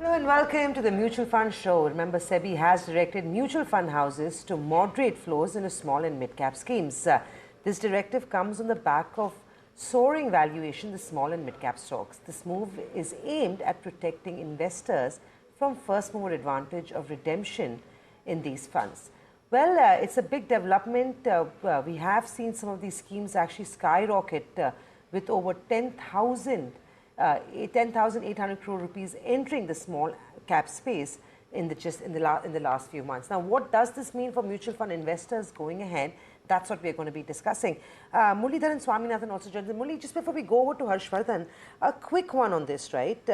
Hello and welcome to the Mutual Fund Show. Remember, SEBI has directed mutual fund houses to moderate flows into small and mid-cap schemes. This directive comes on the back of soaring valuation in the small and mid-cap stocks. This move is aimed at protecting investors from first-mover advantage of redemption in these funds. Well, it's a big development. We have seen some of these schemes actually skyrocket with over 10,800 crore rupees entering the small cap space in the last few months. Now, what does this mean for mutual fund investors going ahead? That's what we're going to be discussing. Muralidharan and Swaminathan also joined us. Murali, just before we go over to Harshvardhan, a quick one on this, right?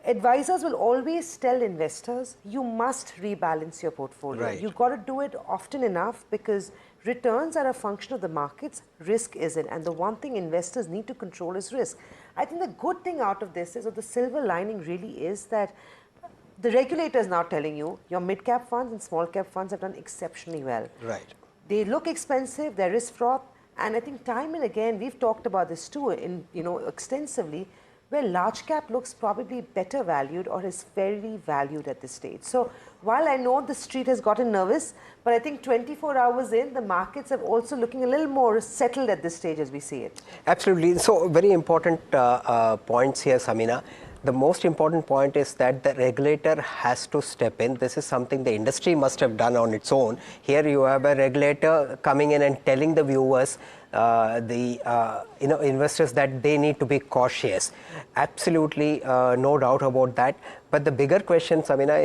Advisors will always tell investors, you must rebalance your portfolio. Right. You've got to do it often enough because returns are a function of the markets, risk isn't. And the one thing investors need to control is risk. I think the good thing out of this is, or the silver lining really is, that the regulator is now telling you your mid-cap funds and small-cap funds have done exceptionally well. Right. They look expensive, they're risk fraught, and I think time and again we've talked about this too extensively, where large cap looks probably better valued or is fairly valued at this stage. So while I know the street has gotten nervous, but I think 24 hours in, the markets are also looking a little more settled at this stage as we see it. Absolutely. So very important points here, Samina. The most important point is that the regulator has to step in. This is something the industry must have done on its own. Here you have a regulator coming in and telling the viewers, investors, that they need to be cautious. Absolutely, no doubt about that. But the bigger question, Samina,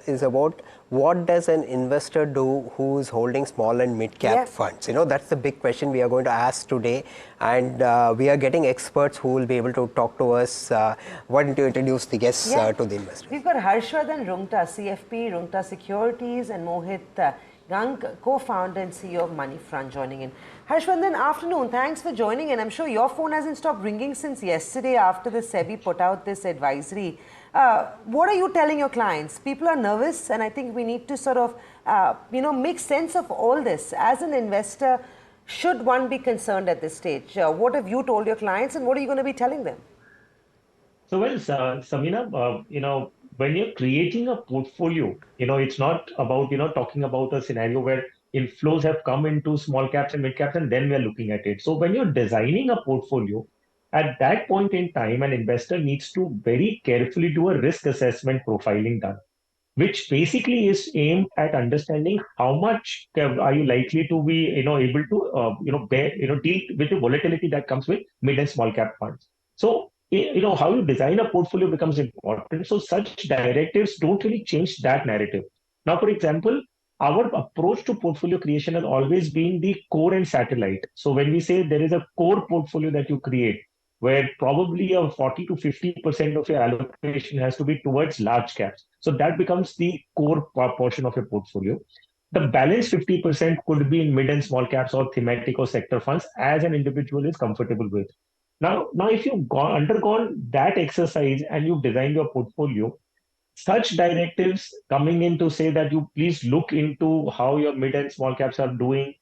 is about what does an investor do who is holding small and mid-cap funds? That's the big question we are going to ask today. And we are getting experts who will be able to talk to us. Why don't you introduce the guests to the investors? We've got Harshvardhan Roongta, CFP, Roongta Securities, and Mohit Gang, co-founder and CEO of Moneyfront, joining in. Harshvardhan, afternoon. Thanks for joining in. I'm sure your phone hasn't stopped ringing since yesterday after the SEBI put out this advisory. What are you telling your clients? People are nervous, and I think we need to sort of, make sense of all this. As an investor, should one be concerned at this stage? What have you told your clients, and what are you going to be telling them? So, well, Samina, when you're creating a portfolio, it's not about, talking about a scenario where inflows have come into small caps and mid caps, and then we are looking at it. So when you're designing a portfolio, at that point in time, an investor needs to very carefully do a risk assessment profiling done, which basically is aimed at understanding how much are you likely to be, able to, deal with the volatility that comes with mid and small cap funds. So, how you design a portfolio becomes important. So such directives don't really change that narrative. Now, for example, our approach to portfolio creation has always been the core and satellite. So when we say there is a core portfolio that you create, where probably a 40 to 50% of your allocation has to be towards large caps. So that becomes the core portion of your portfolio. The balance 50% could be in mid and small caps or thematic or sector funds as an individual is comfortable with. Now if you've undergone that exercise and you've designed your portfolio, such directives coming in to say that you please look into how your mid and small caps are doing,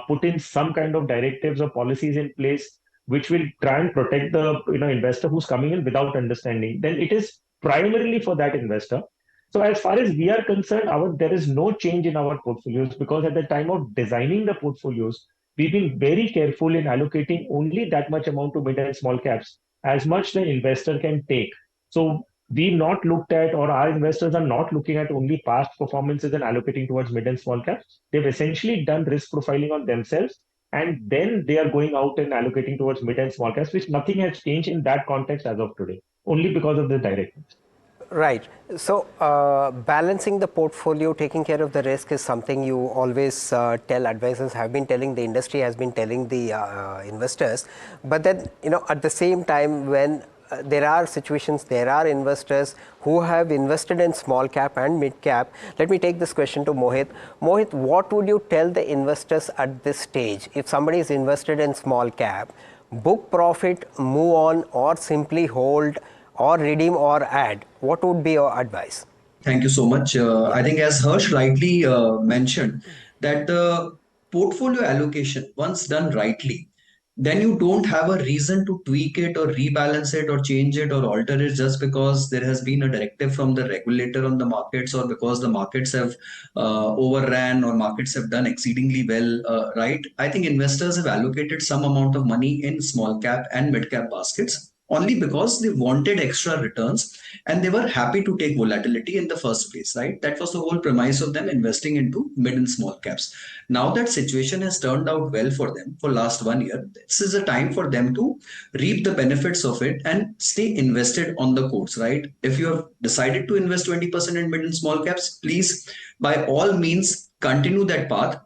put in some kind of directives or policies in place which will try and protect the investor who's coming in without understanding, then it is primarily for that investor. So as far as we are concerned, there is no change in our portfolios, because at the time of designing the portfolios, we've been very careful in allocating only that much amount to mid and small caps, as much the investor can take. So we've not looked at, or our investors are not looking at only past performances and allocating towards mid and small caps. They've essentially done risk profiling on themselves, and then they are going out and allocating towards mid and small caps, which nothing has changed in that context as of today, only because of the directives. Right. So balancing the portfolio, taking care of the risk is something you always tell advisors, have been telling, the industry has been telling the investors. But then, at the same time, when there are situations, there are investors who have invested in small cap and mid cap. Let me take this question to Mohit. Mohit, what would you tell the investors at this stage? If somebody is invested in small cap, book profit, move on, or simply hold, or redeem or add, what would be your advice? Thank you so much. I think as Harsh rightly mentioned, that the portfolio allocation, once done rightly, then you don't have a reason to tweak it or rebalance it or change it or alter it just because there has been a directive from the regulator on the markets, or because the markets have overran or markets have done exceedingly well, right? I think investors have allocated some amount of money in small cap and mid cap baskets only because they wanted extra returns and they were happy to take volatility in the first place, right? That was the whole premise of them investing into mid and small caps. Now that situation has turned out well for them for last 1 year, this is a time for them to reap the benefits of it and stay invested on the course, right? If you have decided to invest 20% in mid and small caps, please by all means continue that path.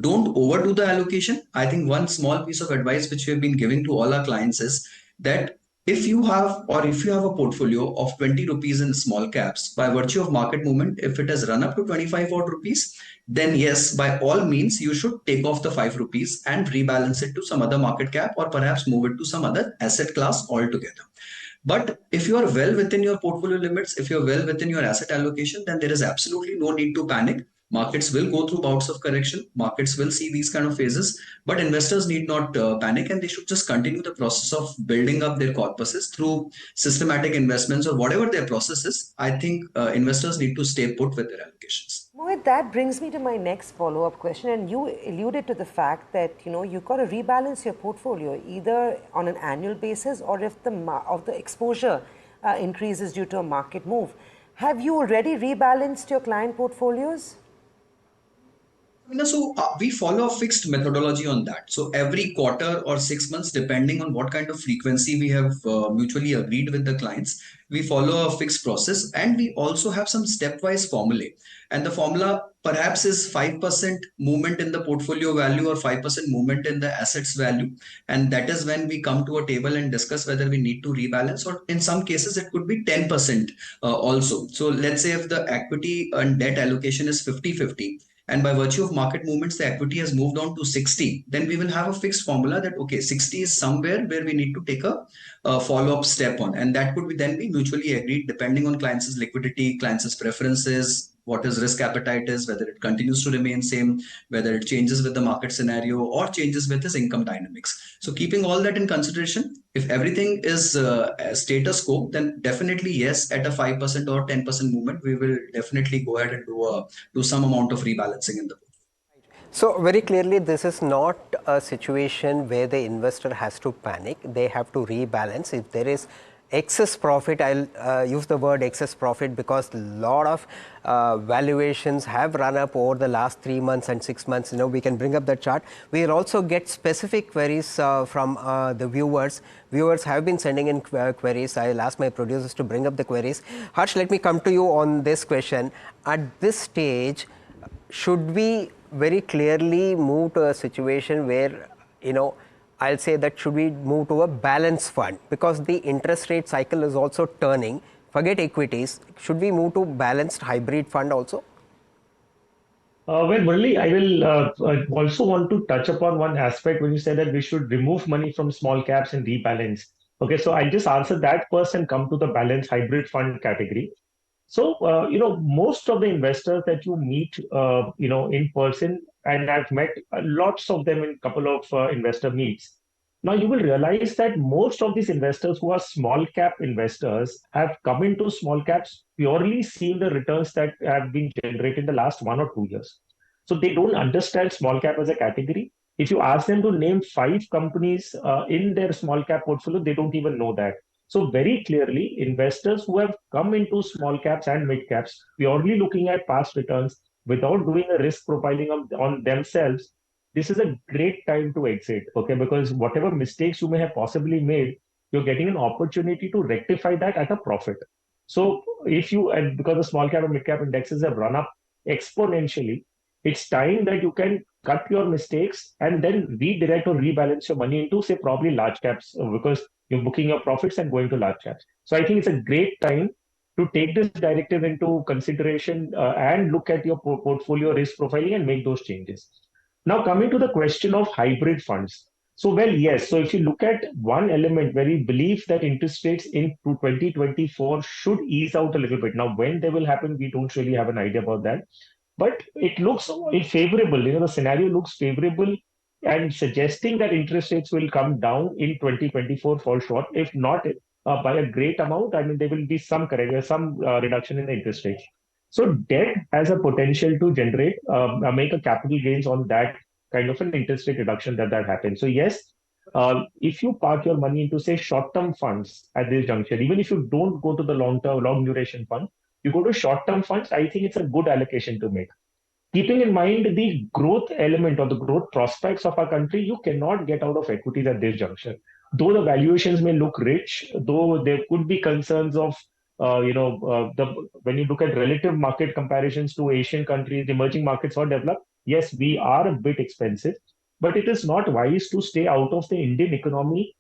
Don't overdo the allocation. I think one small piece of advice which we have been giving to all our clients is that if you have a portfolio of 20 rupees in small caps, by virtue of market movement, if it has run up to 25 odd rupees, then yes, by all means, you should take off the 5 rupees and rebalance it to some other market cap, or perhaps move it to some other asset class altogether. But if you are well within your portfolio limits, if you're well within your asset allocation, then there is absolutely no need to panic. Markets will go through bouts of correction. Markets will see these kind of phases, but investors need not panic, and they should just continue the process of building up their corpuses through systematic investments or whatever their process is. I think investors need to stay put with their allocations. Mohit, that brings me to my next follow-up question, and you alluded to the fact that you've got to rebalance your portfolio either on an annual basis, or if the exposure increases due to a market move. Have you already rebalanced your client portfolios? So we follow a fixed methodology on that. So every quarter or 6 months, depending on what kind of frequency we have mutually agreed with the clients, we follow a fixed process, and we also have some stepwise formulae. And the formula perhaps is 5% movement in the portfolio value or 5% movement in the assets value. And that is when we come to a table and discuss whether we need to rebalance, or in some cases, it could be 10% also. So let's say if the equity and debt allocation is 50-50, and by virtue of market movements the equity has moved on to 60, then we will have a fixed formula that okay, 60 is somewhere where we need to take a follow-up step on, and that could then be mutually agreed depending on clients' liquidity, clients' preferences, what his risk appetite is, whether it continues to remain same, whether it changes with the market scenario or changes with his income dynamics. So keeping all that in consideration, if everything is status quo, then definitely yes, at a 5% or 10% movement, we will definitely go ahead and do some amount of rebalancing in the portfolio. So very clearly, this is not a situation where the investor has to panic. They have to rebalance. If there is excess profit, I'll use the word excess profit because a lot of valuations have run up over the last 3 months and 6 months. We can bring up the chart. We'll also get specific queries from the viewers. Viewers have been sending in queries. I'll ask my producers to bring up the queries. Harsh, let me come to you on this question. At this stage, should we very clearly move to a situation where, I'll say that should we move to a balance fund, because the interest rate cycle is also turning. Forget equities. Should we move to balanced hybrid fund also? Well, Murali, I will also want to touch upon one aspect when you said that we should remove money from small caps and rebalance. Okay, so I'll just answer that first and come to the balanced hybrid fund category. So, most of the investors that you meet, in person, and I've met lots of them in a couple of investor meets. Now, you will realize that most of these investors who are small cap investors have come into small caps purely seeing the returns that have been generated in the last 1 or 2 years. So they don't understand small cap as a category. If you ask them to name 5 companies in their small cap portfolio, they don't even know that. So very clearly, investors who have come into small caps and mid caps, purely looking at past returns without doing a risk profiling on themselves, this is a great time to exit, okay? Because whatever mistakes you may have possibly made, you're getting an opportunity to rectify that at a profit. So if you, and because the small cap and mid cap indexes have run up exponentially, it's time that you can cut your mistakes and then redirect or rebalance your money into, say, probably large caps, because you're booking your profits and going to large caps. So I think it's a great time to take this directive into consideration and look at your portfolio risk profiling and make those changes. Now, coming to the question of hybrid funds. So, well, yes. So if you look at one element where we believe that interest rates in 2024 should ease out a little bit. Now, when they will happen, we don't really have an idea about that. But it looks favorable. The scenario looks favorable and suggesting that interest rates will come down in 2024 fall short. If not by a great amount, I mean, there will be some reduction in the interest rates. So debt has a potential to generate, make a capital gains on that kind of an interest rate reduction that happens. So yes, if you park your money into say short-term funds at this juncture, even if you don't go to the long-term, long duration fund, you go to short-term funds, I think it's a good allocation to make. Keeping in mind the growth element or the growth prospects of our country, you cannot get out of equities at this juncture. Though the valuations may look rich, though there could be concerns of, when you look at relative market comparisons to Asian countries, emerging markets or developed, yes, we are a bit expensive, but it is not wise to stay out of the Indian economy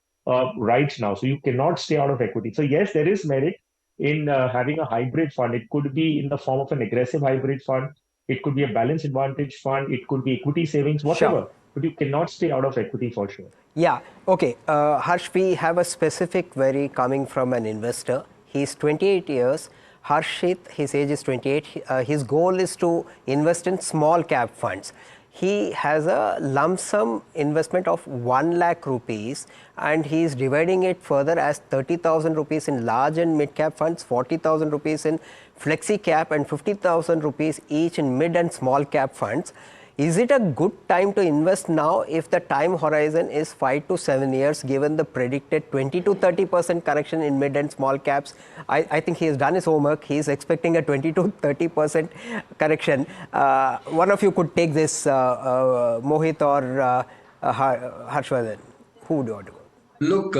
right now. So you cannot stay out of equity. So yes, there is merit in having a hybrid fund. It could be in the form of an aggressive hybrid fund, it could be a balanced advantage fund. It could be equity savings, Sure. whatever. But you cannot stay out of equity for sure. Yeah, okay. Harsh, we have a specific query coming from an investor. He's 28 years. Harshit, his age is 28. His goal is to invest in small cap funds. He has a lump sum investment of 1 lakh rupees and he is dividing it further as 30,000 rupees in large and mid cap funds, 40,000 rupees in flexi cap and 50,000 rupees each in mid and small cap funds. Is it a good time to invest now if the time horizon is 5 to 7 years given the predicted 20 to 30% correction in mid and small caps? I think he has done his homework. He is expecting a 20 to 30% correction. One of you could take this, Mohit or Harshvardhan. Who would you want to go? Look,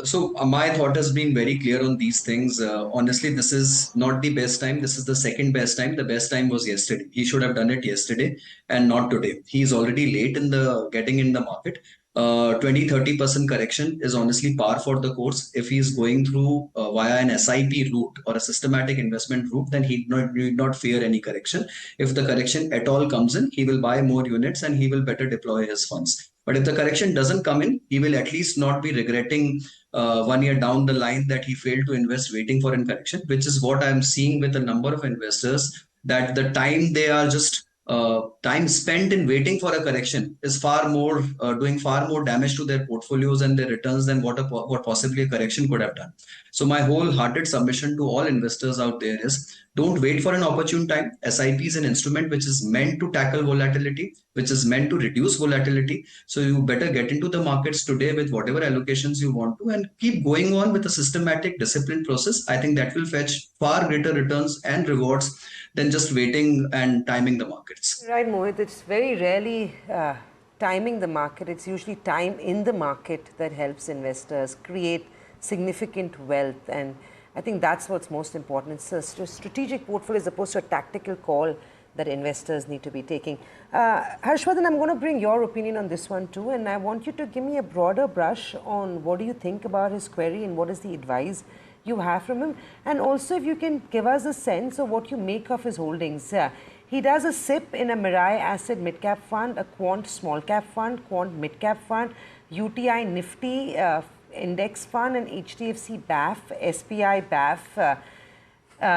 so my thought has been very clear on these things. Honestly, this is not the best time. This is the second best time. The best time was yesterday. He should have done it yesterday and not today. He's already late in the getting in the market. 20-30% correction is honestly par for the course. If he's going through via an SIP route or a systematic investment route, then he need not fear any correction. If the correction at all comes in, he will buy more units and he will better deploy his funds. But if the correction doesn't come in, he will at least not be regretting 1 year down the line that he failed to invest waiting for a correction, which is what I'm seeing with a number of investors, that the time they are just time spent in waiting for a correction is far more doing far more damage to their portfolios and their returns than what possibly a correction could have done. So my wholehearted submission to all investors out there is don't wait for an opportune time. SIP is an instrument which is meant to tackle volatility, which is meant to reduce volatility. So you better get into the markets today with whatever allocations you want to and keep going on with a systematic, disciplined process. I think that will fetch far greater returns and rewards than just waiting and timing the markets. Right, Mohit. It's very rarely timing the market. It's usually time in the market that helps investors create significant wealth. And I think that's what's most important. It's a strategic portfolio as opposed to a tactical call that investors need to be taking. Harshvardhan, I'm going to bring your opinion on this one too. And I want you to give me a broader brush on what do you think about his query and what is the advice you have from him, and also if you can give us a sense of what you make of his holdings. He does a SIP in a Mirai Asset Mid Cap Fund, a Quant Small Cap Fund, Quant Mid Cap Fund, UTI Nifty Index Fund, and HDFC BAF, SPI BAF,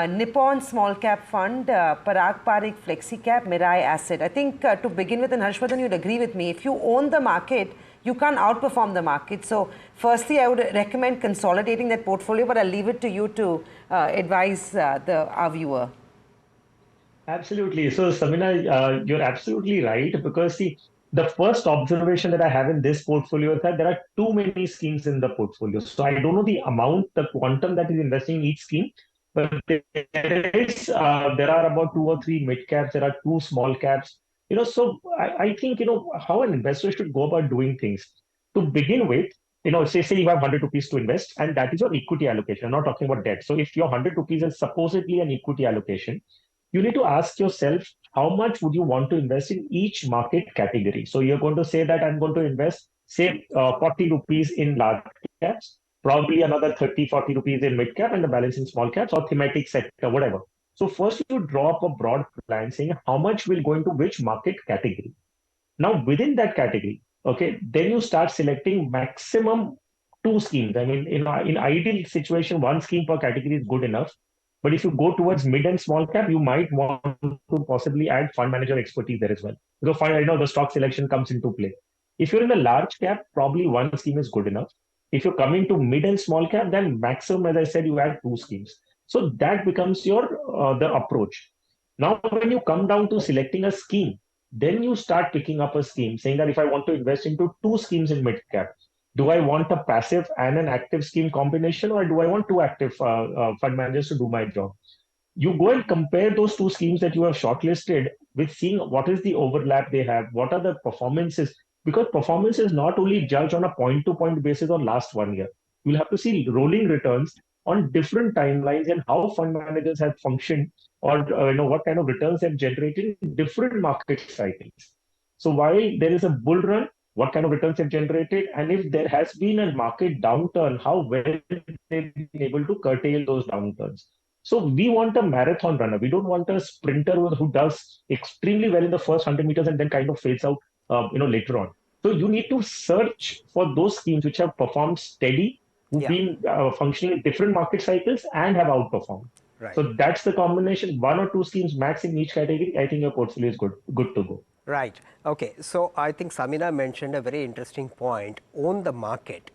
Nippon Small Cap Fund, Parag Parikh Flexi Cap, Mirai Asset. I think to begin with, and Harshvardhan, you'd agree with me, if you own the market, you can't outperform the market. So firstly, I would recommend consolidating that portfolio, but I'll leave it to you to advise our viewer. Absolutely. So, Samina, you're absolutely right, because see, the first observation that I have in this portfolio is that there are too many schemes in the portfolio. So I don't know the amount, the quantum that is investing in each scheme, but there are about 2 or 3 mid caps, there are 2 small caps. So I think how an investor should go about doing things. To begin with, say you have 100 rupees to invest, and that is your equity allocation. I'm not talking about debt. So if your 100 rupees is supposedly an equity allocation, you need to ask yourself how much would you want to invest in each market category. So you're going to say that I'm going to invest, say, 40 rupees in large caps, probably another 30, 40 rupees in mid cap, and the balance in small caps or thematic sector, whatever. So first you draw up a broad plan saying how much will go into which market category. Now within that category, okay, then you start selecting maximum 2 schemes. I mean, in ideal situation, 1 scheme per category is good enough. But if you go towards mid and small cap, you might want to possibly add fund manager expertise there as well. Because I know the stock selection comes into play. If you're in the large cap, probably one scheme is good enough. If you're coming to mid and small cap, then maximum, as I said, you add two schemes. So that becomes your the approach. Now, when you come down to selecting a scheme, then you start picking up a scheme saying that if I want to invest into two schemes in mid cap, do I want a passive and an active scheme combination, or do I want two active fund managers to do my job? You go and compare those two schemes that you have shortlisted with seeing what is the overlap they have, what are the performances, because performance is not only judged on a point to point basis on last 1 year. You'll have to see rolling returns on different timelines and how fund managers have functioned, or what kind of returns they've generated in different market cycles. So while there is a bull run, what kind of returns they've generated, and if there has been a market downturn, how well they've been able to curtail those downturns. So we want a marathon runner. We don't want a sprinter who does extremely well in the first 100 meters and then kind of fades out, later on. So you need to search for those schemes which have performed steady, who've Yeah. been functioning in different market cycles and have outperformed. Right. So that's the combination. One or two schemes max in each category. I think your portfolio is good to go. Right. Okay. So I think Samina mentioned a very interesting point. Own the market.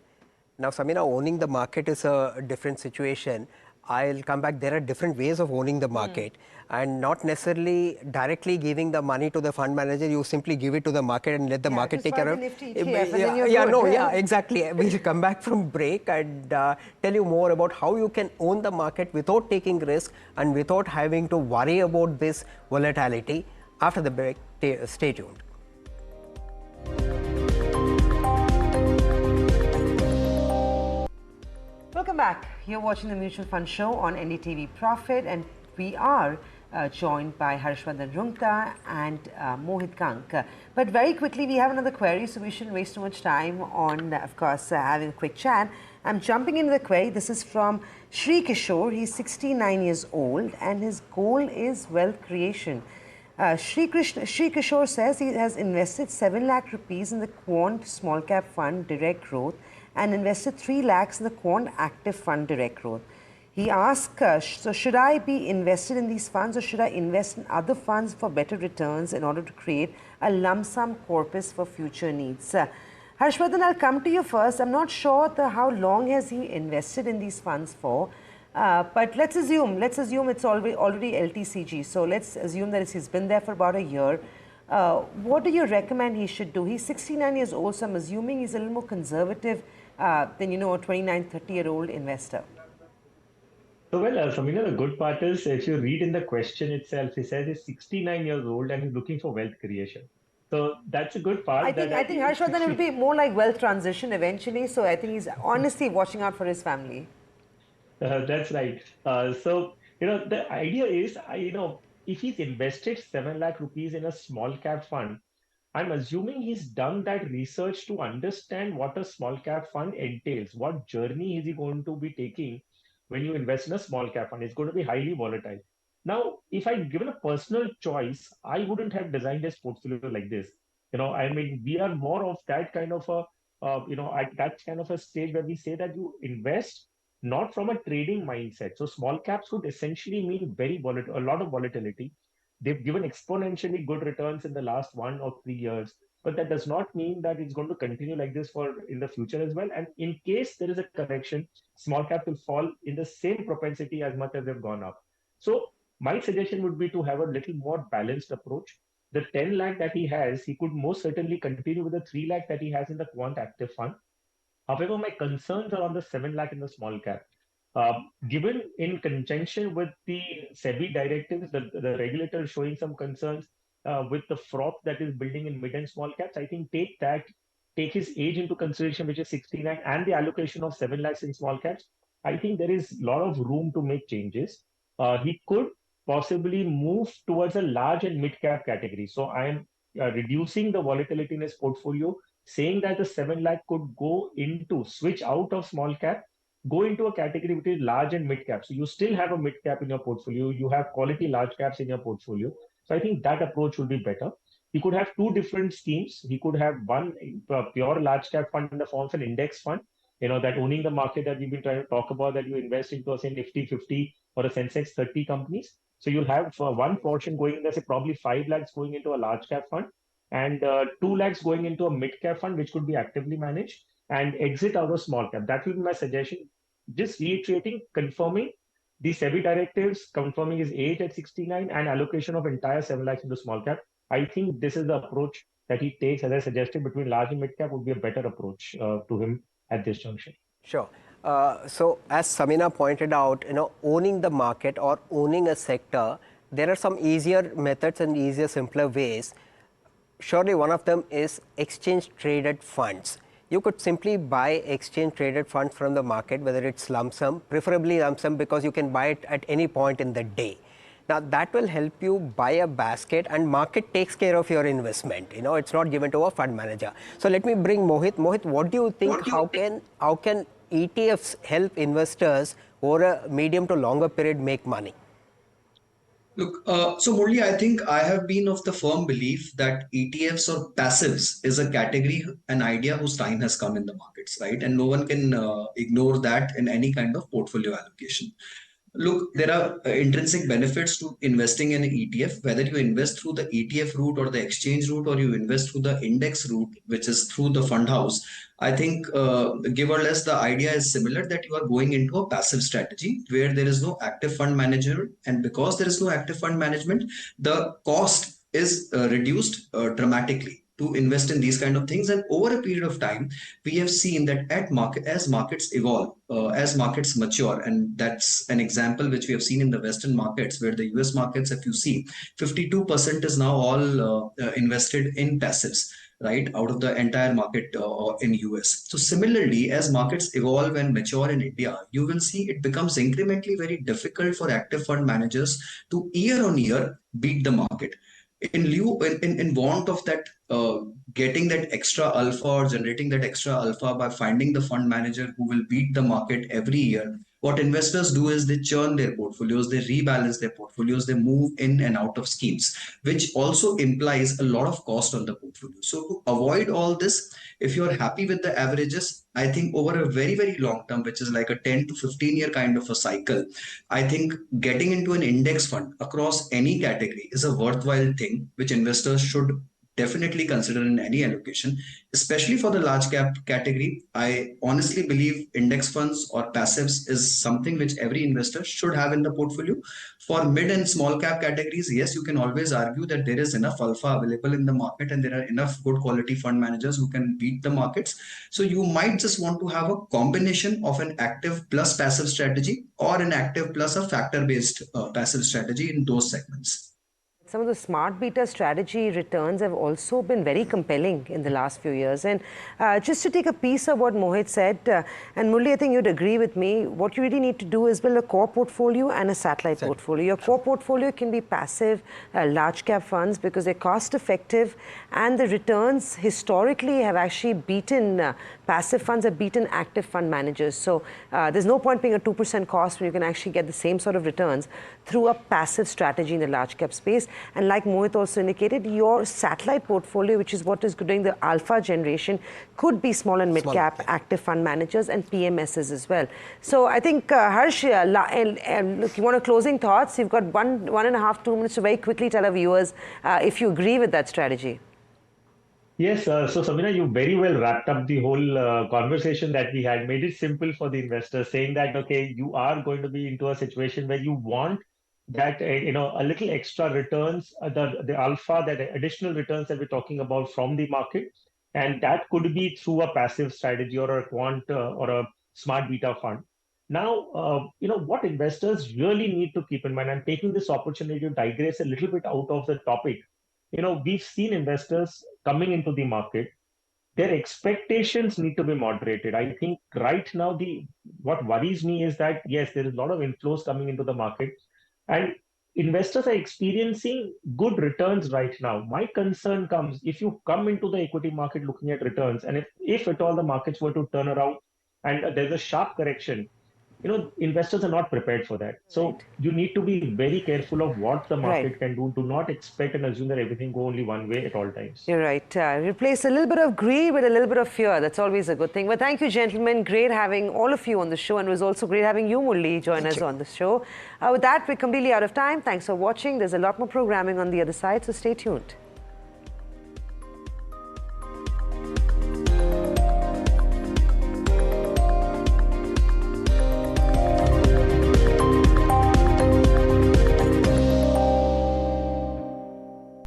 Now, Samina, owning the market is a different situation. I'll come back. There are different ways of owning the market, and not necessarily directly giving the money to the fund manager. You simply give it to the market and let the market take care of it. Exactly. We'll come back from break and tell you more about how you can own the market without taking risk and without having to worry about this volatility. After the break, stay tuned. Welcome back. You're watching the Mutual Fund Show on NDTV Profit, and we are joined by Harshvardhan Roongta and Mohit Gank. But very quickly, we have another query, so we shouldn't waste too much time on, of course, having a quick chat. I'm jumping into the query. This is from Shri Kishore. He's 69 years old, and his goal is wealth creation. Shri Kishore says he has invested 7 lakh rupees in the Quant Small Cap Fund Direct Growth and invested 3 lakhs in the Quant Active Fund Direct Growth. He asked, so should I be invested in these funds, or should I invest in other funds for better returns in order to create a lump sum corpus for future needs? Harshvardhan, I'll come to you first. I'm not sure how long has he invested in these funds for, but let's assume it's already LTCG. So let's assume that he's been there for about a year. What do you recommend he should do? He's 69 years old, so I'm assuming he's a little more conservative than, a 29, 30-year-old investor. So, well, Samina, the good part is if you read in the question itself, he says he's 69 years old and he's looking for wealth creation. So that's a good part. I think Harshvardhan will be more like wealth transition eventually. So I think he's honestly watching out for his family. That's right. The idea is, if he's invested 7 lakh rupees in a small cap fund, I'm assuming he's done that research to understand what a small cap fund entails. What journey is he going to be taking when you invest in a small cap fund? It's going to be highly volatile. Now, if I'd given a personal choice, I wouldn't have designed this portfolio like this. We are more of that kind of at that kind of a stage where we say that you invest not from a trading mindset. So small caps would essentially mean a lot of volatility. They've given exponentially good returns in the last 1 or 3 years, but that does not mean that it's going to continue like this for in the future as well. And in case there is a correction, small cap will fall in the same propensity as much as they've gone up. So my suggestion would be to have a little more balanced approach. The 10 lakh that he has, he could most certainly continue with the 3 lakh that he has in the quant active fund. However, my concerns are on the 7 lakh in the small cap. Given in conjunction with the SEBI directives, the regulator is showing some concerns with the froth that is building in mid and small caps. I think take his age into consideration, which is 69, and the allocation of 7 lakhs in small caps. I think there is a lot of room to make changes. He could possibly move towards a large and mid cap category. So I am reducing the volatility in his portfolio, saying that the 7 lakh could switch out of small cap, go into a category which is large and mid cap. So you still have a mid cap in your portfolio. You have quality large caps in your portfolio. So I think that approach will be better. He could have two different schemes. He could have one pure large cap fund in the form of an index fund, that owning the market that we've been trying to talk about, that you invest into, say, Nifty 50 or a Sensex 30 companies. So you'll have one portion going, let's say probably 5 lakhs going into a large cap fund, and 2 lakhs going into a mid-cap fund, which could be actively managed, and exit out of small cap. That will be my suggestion. Just reiterating, confirming the SEBI directives, confirming his age at 69, and allocation of entire 7 lakhs into small cap. I think this is the approach that he takes, as I suggested, between large and mid cap would be a better approach to him at this junction. Sure. So as Samina pointed out, owning the market or owning a sector, there are some easier methods and easier, simpler ways. Surely one of them is exchange traded funds. You could simply buy exchange traded funds from the market, whether it's lump sum, preferably lump sum, because you can buy it at any point in the day. Now that will help you buy a basket, and market takes care of your investment. It's not given to a fund manager. So let me bring Mohit. Mohit, what do you think? How can ETFs help investors over a medium to longer period make money? Look, so Murli, I think I have been of the firm belief that ETFs or passives is a category, an idea whose time has come in the markets, right? And no one can ignore that in any kind of portfolio allocation. Look, there are intrinsic benefits to investing in an ETF, whether you invest through the ETF route or the exchange route, or you invest through the index route, which is through the fund house. I think, give or less, the idea is similar, that you are going into a passive strategy where there is no active fund manager. And because there is no active fund management, the cost is reduced dramatically to invest in these kind of things. And over a period of time, we have seen that as markets evolve, as markets mature, and that's an example which we have seen in the Western markets, where the US markets, if you see, 52% is now all invested in passives, right, out of the entire market in US. So similarly, as markets evolve and mature in India, you will see it becomes incrementally very difficult for active fund managers to year on year beat the market. In want of that, getting that extra alpha or generating that extra alpha by finding the fund manager who will beat the market every year, what investors do is they churn their portfolios, they rebalance their portfolios, they move in and out of schemes, which also implies a lot of cost on the portfolio. So to avoid all this, if you're happy with the averages, I think over a very, very long term, which is like a 10 to 15 year kind of a cycle, I think getting into an index fund across any category is a worthwhile thing, which investors should definitely consider in any allocation, especially for the large cap category. I honestly believe index funds or passives is something which every investor should have in the portfolio. For mid and small cap categories, yes, you can always argue that there is enough alpha available in the market and there are enough good quality fund managers who can beat the markets. So you might just want to have a combination of an active plus passive strategy, or an active plus a factor based passive strategy in those segments. Some of the smart beta strategy returns have also been very compelling in the last few years. And just to take a piece of what Mohit said, and Murli, I think you'd agree with me, what you really need to do is build a core portfolio and a satellite portfolio. Your core portfolio can be passive, large cap funds, because they're cost effective, and the returns historically have actually beaten, passive funds have beaten active fund managers. So there's no point paying a 2% cost when you can actually get the same sort of returns through a passive strategy in the large cap space. And like Mohit also indicated, your satellite portfolio, which is what is doing the alpha generation, could be small and mid cap active fund managers and PMSs as well. So I think, Harsh, look, you want a closing thoughts? You've got 1.5, 2 minutes to very quickly tell our viewers if you agree with that strategy. Yes, so Samina, you very well wrapped up the whole conversation that we had, made it simple for the investor, saying that, okay, you are going to be into a situation where you want that, a little extra returns, the alpha, that additional returns that we're talking about from the market. And that could be through a passive strategy or a quant or a smart beta fund. Now, what investors really need to keep in mind, I'm taking this opportunity to digress a little bit out of the topic. We've seen investors coming into the market, their expectations need to be moderated. I think right now, what worries me is that, yes, there is a lot of inflows coming into the market, and investors are experiencing good returns right now. My concern comes if you come into the equity market looking at returns, and if at all the markets were to turn around and there's a sharp correction, investors are not prepared for that. So you need to be very careful of what the market can do. Do not expect and assume that everything go only one way at all times. You're right. Replace a little bit of greed with a little bit of fear. That's always a good thing. But thank you, gentlemen. Great having all of you on the show. And it was also great having you, Murli, join us on the show. With that, we're completely out of time. Thanks for watching. There's a lot more programming on the other side, so stay tuned.